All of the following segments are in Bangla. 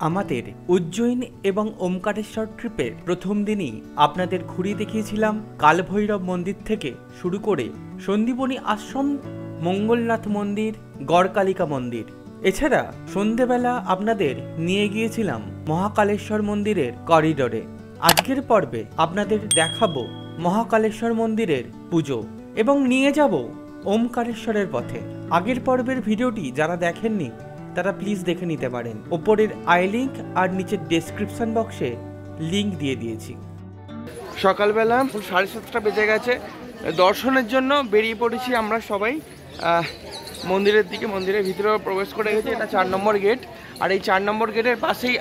আমাদের উজ্জয়িন এবং ওমকারেশ্বর ট্রিপের প্রথম দিনই আপনাদের ঘুরিয়ে দেখিয়েছিলাম কালভৈরব মন্দির থেকে শুরু করে সন্দীপনী আশ্রম, মঙ্গলনাথ মন্দির, গড়কালিকা মন্দির। এছাড়া সন্ধেবেলা আপনাদের নিয়ে গিয়েছিলাম মহাকালেশ্বর মন্দিরের করিডোরে। আজকের পর্বে আপনাদের দেখাবো মহাকালেশ্বর মন্দিরের পুজো এবং নিয়ে যাব ওমকারেশ্বরের পথে। আগের পর্বের ভিডিওটি যারা দেখেননি তারা প্লিজ দেখে নিতে পারেন, ওপরের আই লিঙ্ক আর নিচের ডেসক্রিপশন বক্সে লিঙ্ক দিয়ে দিয়েছি। সকালবেলা 7:30 বেজে গেছে, দর্শনের জন্য বেরিয়ে পড়েছি আমরা সবাই মন্দিরের দিকে। মন্দিরের ভিতরে প্রবেশ করে গেছে, এটা 4 নম্বর গেট। আর এই 4 নম্বর গেটের পাশেই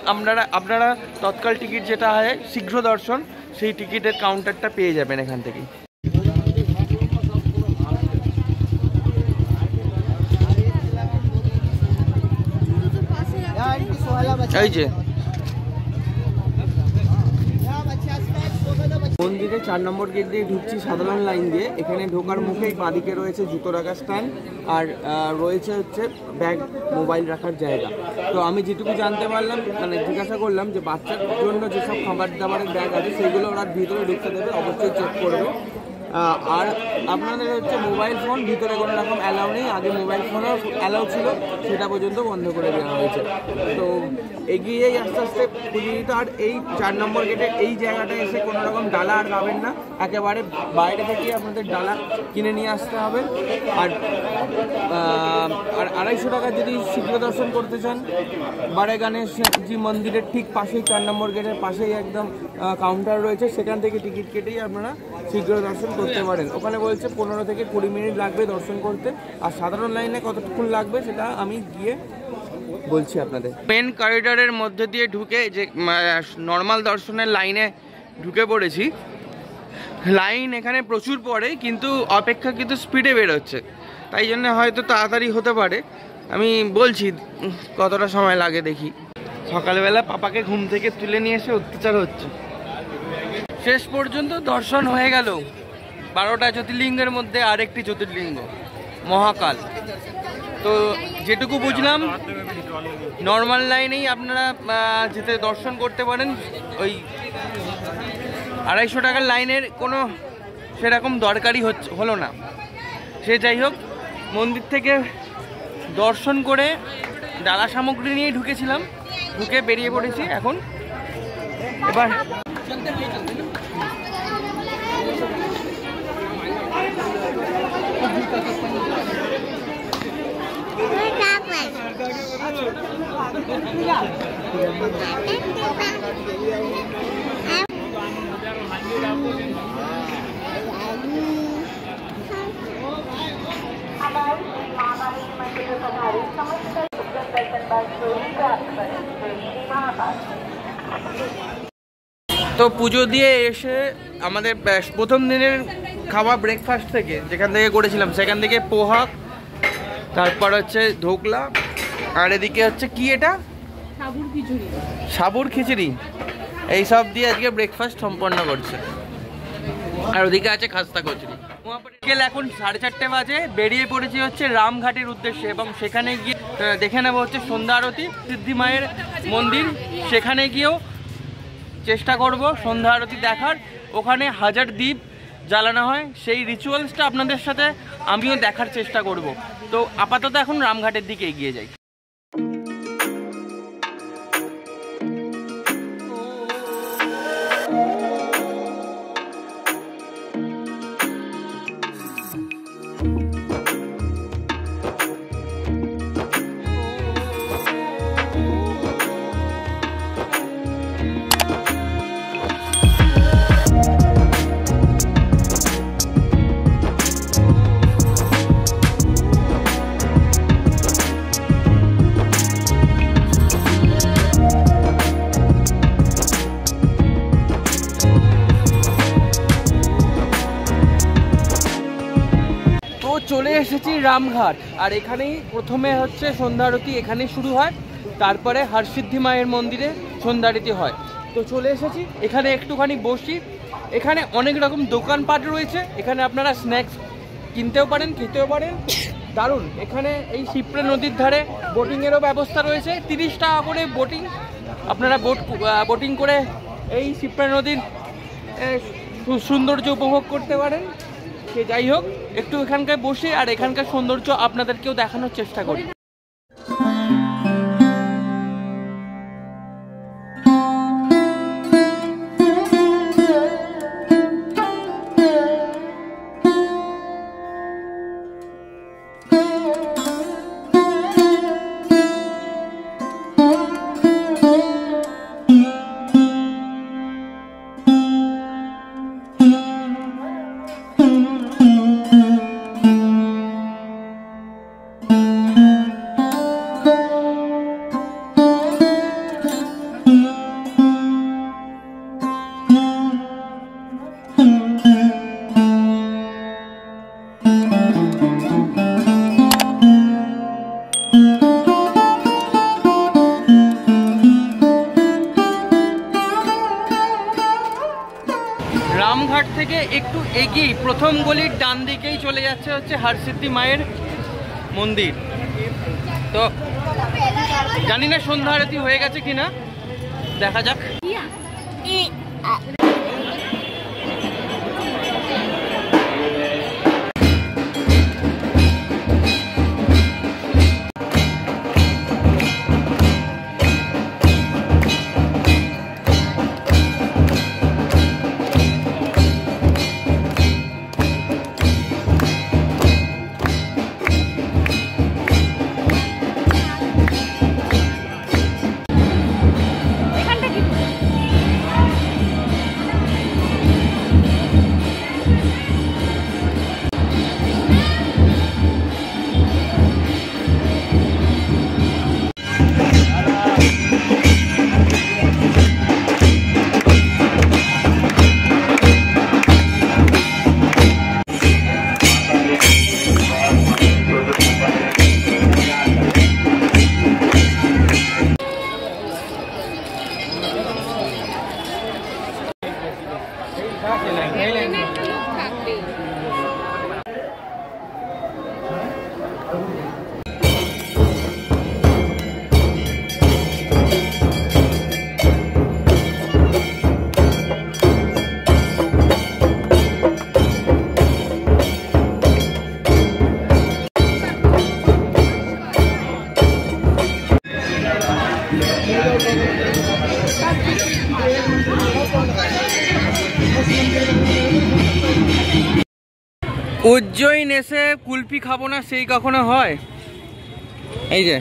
আপনারা তৎকাল টিকিট যেটা হয় শীঘ্র দর্শন, সেই টিকিটের কাউন্টারটা পেয়ে যাবেন এখান থেকেই। এই যে মন্দিরে 4 নম্বর গেট দিয়ে ঢুকছি সাধারণ লাইন দিয়ে। এখানে ঢোকার মুখেই বাঁদিকে রয়েছে জুতো রাখার স্ট্যান্ড আর রয়েছে হচ্ছে ব্যাগ, মোবাইল রাখার জায়গা। তো আমি যেটুকু জানতে পারলাম, মানে জিজ্ঞাসা করলাম যে বাচ্চার জন্য যেসব খাবার দাবারের ব্যাগ আছে সেগুলো ওরা ভিতরে ঢুকতে দেবে, অবশ্যই চেক করবে। আর আপনাদের হচ্ছে মোবাইল ফোন ভিতরে কোনো রকম অ্যালাউ নেই। আগে মোবাইল ফোনও অ্যালাউ ছিল, সেটা পর্যন্ত বন্ধ করে দেওয়া হয়েছে। তো এগিয়েই আস্তে আস্তে পুজো দিতে। আর এই 4 নম্বর গেটে এই জায়গাটায় এসে কোনো রকম ডালা আর পাবেন না, একেবারে বাইরে থেকে আপনাদের ডালা কিনে নিয়ে আসতে হবে। আর 250 টাকা যদি শীঘ্র দর্শন করতে চান, বারে গণেশজি মন্দিরের ঠিক পাশেই 4 নম্বর গেটের পাশেই একদম কাউন্টার রয়েছে, সেখান থেকে টিকিট কেটেই আপনারা শীঘ্র দর্শন করতে পারেন। ওখানে বলছে 15 থেকে 20 মিনিট লাগবে দর্শন করতে। আর সাধারণ লাইনে কতক্ষণ লাগবে সেটা আমি গিয়ে বলছি আপনাদের। মেন করিডোরের মধ্যে দিয়ে ঢুকে যে নর্মাল দর্শনের লাইনে ঢুকে পড়েছি। লাইন এখানে প্রচুর পড়ে, কিন্তু অপেক্ষাকৃত স্পিডে বেরোচ্ছে, তাই জন্য হয়তো তাড়াতাড়ি হতে পারে। আমি বলছি কতটা সময় লাগে দেখি। সকালবেলা পাপাকে ঘুম থেকে তুলে নিয়ে এসে অত্যাচার হচ্ছে। শেষ পর্যন্ত দর্শন হয়ে গেল 12টা জ্যোতির্লিঙ্গের মধ্যে আরেকটি জ্যোতির্লিঙ্গ মহাকাল। তো যেটুকু বুঝলাম, নর্মাল লাইনেই আপনারা যেতে দর্শন করতে পারেন। ওই 250 টাকার লাইনের কোনো সেরকম দরকারই হলো না। সে যাই হোক, মন্দির থেকে দর্শন করে ডালা সামগ্রী নিয়ে ঢুকেছিলাম, ঢুকে বেরিয়ে পড়েছি এখন। এবার তো পুজো দিয়ে এসে আমাদের প্রথম দিনের খাওয়া ব্রেকফাস্ট থেকে যেখান থেকে করেছিলাম সেখান থেকে পোহা, তারপর হচ্ছে ধোকলা, আর এদিকে হচ্ছে কি এটা সাবুর খিচুড়ি, এই সব দিয়ে আজকে ব্রেকফাস্ট সম্পন্ন করছে। আর ওদিকে আছে খাস্তা কচুরি। এখন 4:30 বাজে, বেরিয়ে পড়েছি হচ্ছে রামঘাটের উদ্দেশ্যে এবং সেখানে গিয়ে দেখে নেবো হচ্ছে সন্ধ্যা আরতি, সিদ্ধি মায়ের মন্দির। সেখানে গিয়েও চেষ্টা করব সন্ধ্যা আরতি দেখার। ওখানে 1000 দ্বীপ জ্বালানো হয়, সেই রিচুয়ালসটা আপনাদের সাথে আমিও দেখার চেষ্টা করব। তো আপাতত এখন রামঘাটের দিকে এগিয়ে যাই। চলে এসেছি রামঘাট। আর এখানেই প্রথমে হচ্ছে সন্ধ্যা আরতি এখানেই শুরু হয়, তারপরে হরসিদ্ধি মায়ের মন্দিরে সন্ধ্যা আরতি হয়। তো চলে এসেছি, এখানে একটুখানি বসি। এখানে অনেক রকম দোকানপাট রয়েছে, এখানে আপনারা স্ন্যাক্স কিনতেও পারেন, খেতেও পারেন। দারুণ। এখানে এই শিপ্রা নদীর ধারে বোটিংয়েরও ব্যবস্থা রয়েছে, 30 টাকা করে বোটিং। আপনারা বোটিং করে এই শিপ্রা নদীর সৌন্দর্য উপভোগ করতে পারেন। সে যাই হোক, একটু এখানকার বসে আর এখানকার সৌন্দর্য আপনাদেরকেও দেখানোর চেষ্টা করি। রামঘাট থেকে একটু এগিয়ে প্রথম গলির ডান দিকেই চলে যাচ্ছে হচ্ছে হরসিদ্ধি মায়ের মন্দির। তো জানি না সন্ধ্যা আরতি হয়ে গেছে কিনা, দেখা যাক। উজ্জয়িন এসে কুলফি খাবো না সেই কখনো হয়? এই যে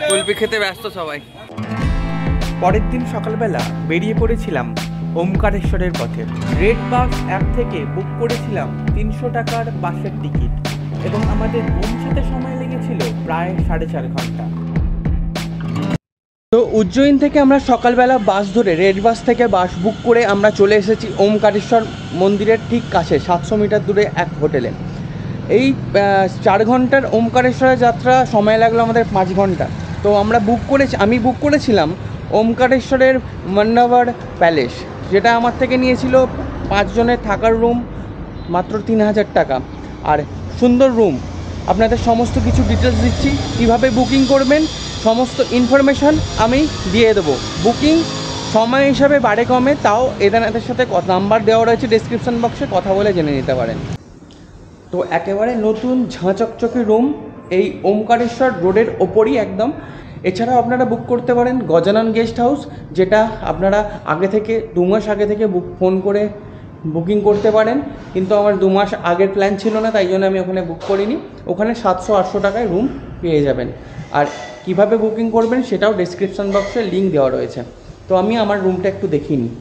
কুলফি খেতে ব্যস্ত সবাই। পরের দিন সকালবেলা বেরিয়ে পড়েছিলাম ওমকারেশ্বরের পথে। রেড বাস অ্যাপ থেকে বুক করেছিলাম 300 টাকার বাসের টিকিট এবং আমাদের পৌঁছাতে সময় লেগেছিল প্রায় 4.5 ঘন্টা। তো উজ্জয়িন থেকে আমরা সকালবেলা বাস ধরে, রেড বাস থেকে বাস বুক করে আমরা চলে এসেছি ওমকারেশ্বর মন্দিরের ঠিক কাছে 700 মিটার দূরে এক হোটেলে। এই 4 ঘন্টার ওমকারেশ্বরের যাত্রা সময় লাগলো আমাদের 5 ঘন্টা। তো আমি বুক করেছিলাম ওমকারেশ্বরের মন্নাভার প্যালেস, যেটা আমার থেকে নিয়েছিল 5 জনের থাকার রুম, মাত্র 3000 টাকা। আর সুন্দর রুম। আপনাদের সমস্ত কিছু ডিটেলস দিচ্ছি, কীভাবে বুকিং করবেন সমস্ত ইনফরমেশান আমি দিয়ে দেবো। বুকিং সময় হিসাবে বাড়ে কমে, তাও এদের সাথে নাম্বার দেওয়া রয়েছে ডেসক্রিপশন বক্সে, কথা বলে জেনে নিতে পারেন। তো একেবারে নতুন ঝাঁচকচকে রুম, এই ওমকারেশ্বর রোডের ওপরই একদম। এছাড়াও আপনারা বুক করতে পারেন গজানন গেস্ট হাউস, যেটা আপনারা আগে থেকে 2 মাস আগে থেকে ফোন করে বুকিং করতে পারেন, কিন্তু আমার 2 মাস আগের প্ল্যান ছিল না, তাই জন্য আমি ওখানে বুক করিনি। ওখানে 700-800 টাকায় রুম পেয়ে যাবেন। আর কিভাবে বুকিং করবেন সেটাও ডেসক্রিপশন বক্সে লিঙ্ক দেওয়া রয়েছে। তো আমি আমার রুমটা একটু দেখিয়ে নিই।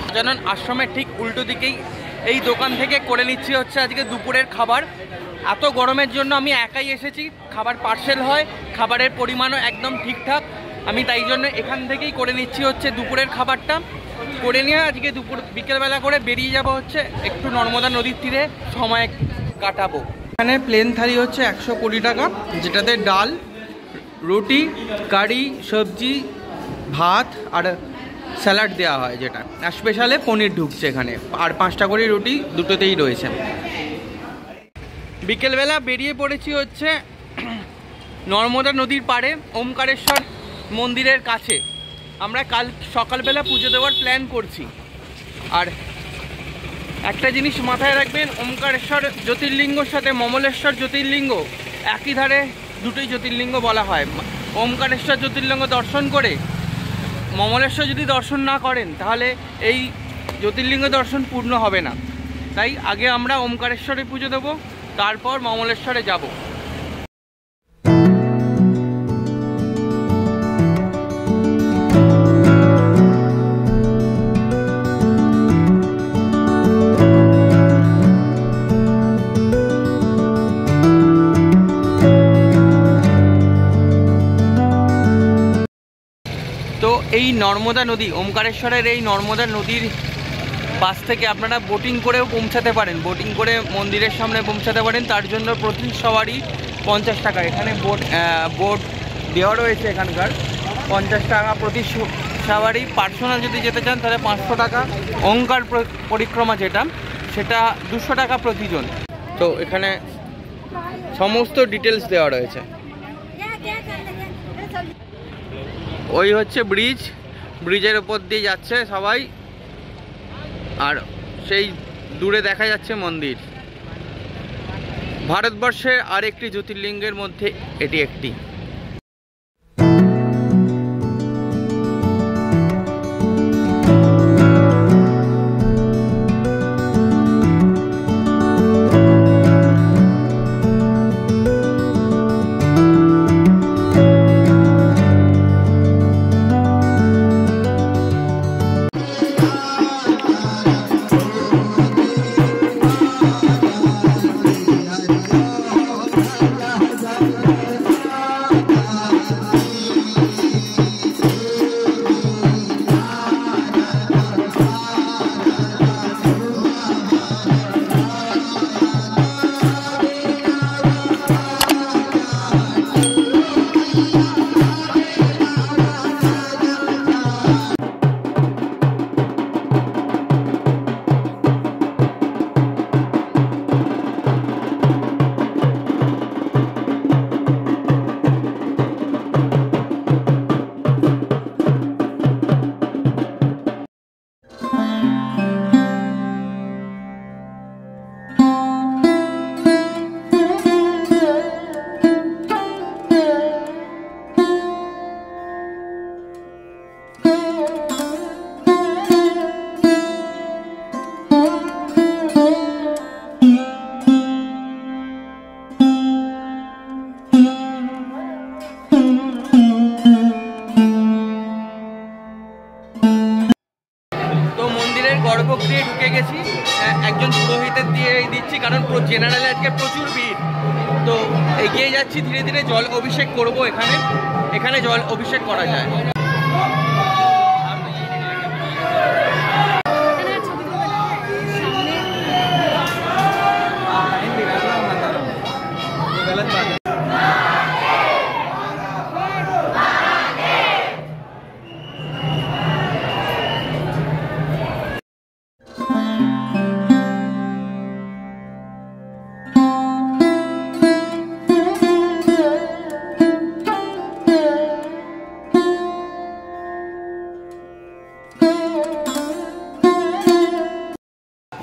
গজানন আশ্রমের ঠিক উল্টো দিকেই এই দোকান থেকে করে নিচ্ছি হচ্ছে আজকে দুপুরের খাবার। এত গরমের জন্য আমি একাই এসেছি, খাবার পার্সেল হয়, খাবারের পরিমাণও একদম ঠিকঠাক। আমি তাই জন্য এখান থেকেই করে নিচ্ছি হচ্ছে দুপুরের খাবারটা। করে নিয়ে আজকে বিকেলবেলা করে বেরিয়ে যাব হচ্ছে একটু নর্মদা নদীর তীরে সময় কাটাবো। এখানে প্লেন থালি হচ্ছে 120 টাকা, যেটাতে ডাল, রুটি, কারি, সবজি, ভাত আর স্যালাড দেওয়া হয়, যেটা আর স্পেশালে পনির ঢুকছে এখানে, আর 5টা করে রুটি দুটোতেই রয়েছে। বিকেলবেলা বেরিয়ে পড়েছি হচ্ছে নর্মদা নদীর পাড়ে ওমকারেশ্বর মন্দিরের কাছে। আমরা কাল সকালবেলা পুজো দেওয়ার প্ল্যান করছি। আর একটা জিনিস মাথায় রাখবেন, ওমকারেশ্বর জ্যোতির্লিঙ্গর সাথে মমলেশ্বর জ্যোতির্লিঙ্গ একই ধারে, দুটোই জ্যোতির্লিঙ্গ বলা হয়। ওমকারেশ্বর জ্যোতির্লিঙ্গ দর্শন করে মমলেশ্বর যদি দর্শন না করেন তাহলে এই জ্যোতির্লিঙ্গ দর্শন পূর্ণ হবে না। তাই আগে আমরা ওমকারেশ্বরে পুজো দেবো, তারপর মমলেশ্বরে যাব। তো এই নর্মদা নদী, ওমকারেশ্বরের এই নর্মদা নদীর পাশ থেকে আপনারা বোটিং করেও পৌঁছাতে পারেন, বোটিং করে মন্দিরের সামনে পৌঁছাতে পারেন। তার জন্য প্রতি সওয়ারি 50 টাকা। এখানে বোট দেওয়া রয়েছে এখানকার, 50 টাকা প্রতি সওয়ারি। পার্সোনাল যদি যেতে চান তাহলে 500 টাকা। ওমকার পরিক্রমা যেটা, সেটা 200 টাকা প্রতিজন। তো এখানে সমস্ত ডিটেলস দেওয়া রয়েছে। ওই হচ্ছে ব্রিজ, ব্রিজের উপর দিয়ে যাচ্ছে সবাই, আর সেই দূরে দেখা যাচ্ছে মন্দির। ভারতবর্ষের আরেকটি জ্যোতির্লিঙ্গের মধ্যে এটি একটি। গর্ভগৃহে ঢুকে গেছি, একজন পুরোহিতের দিয়ে দিচ্ছি, কারণ জেনারেলে আজকে প্রচুর ভিড়। তো এগিয়ে যাচ্ছি ধীরে ধীরে। জল অভিষেক করব এখানে জল অভিষেক করা যায়।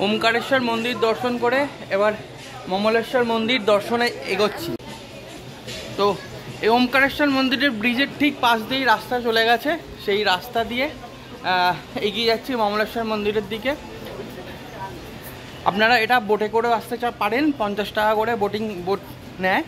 ওমকারেশ্বর মন্দির দর্শন করে এবার মমলেশ্বর মন্দির দর্শনে এগোচ্ছি। তো এই ওমকারেশ্বর মন্দিরের ব্রিজের ঠিক পাশ দিয়েই রাস্তা চলে গেছে, সেই রাস্তা দিয়ে এগিয়ে যাচ্ছি মমলেশ্বর মন্দিরের দিকে। আপনারা এটা বোটে করেও আসতে পারেন, 50 টাকা করে বোট নেয়।